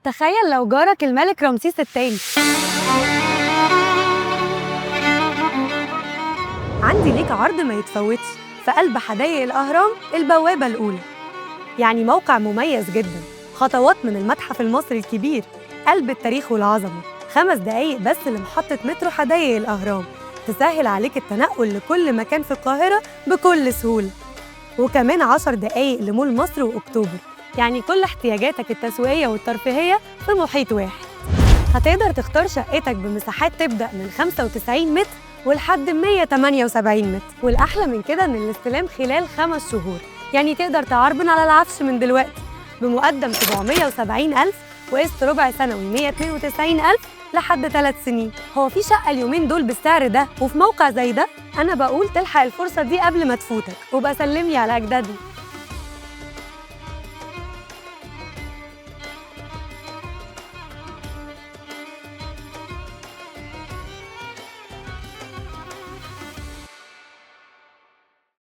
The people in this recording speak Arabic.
تخيل لو جارك الملك رمسيس الثاني. عندي ليك عرض ما يتفوتش في قلب حدائق الأهرام، البوابة الأولى. يعني موقع مميز جدا، خطوات من المتحف المصري الكبير، قلب التاريخ والعظمة. 5 دقايق بس لمحطة مترو حدائق الأهرام تسهل عليك التنقل لكل مكان في القاهرة بكل سهولة. وكمان 10 دقايق لمول مصر وأكتوبر، يعني كل احتياجاتك التسويقية والترفيهية في محيط واحد. هتقدر تختار شقتك بمساحات تبدأ من 95 متر ولحد 178 متر، والأحلى من كده إن الاستلام خلال 5 شهور، يعني تقدر تعربن على العفش من دلوقتي بمقدم 770,000 وقسط ربع سنوي 192,000 لحد 3 سنين. هو في شقة اليومين دول بالسعر ده وفي موقع زي ده؟ أنا بقول تلحق الفرصة دي قبل ما تفوتك، وبقى سلملي على أجدادي.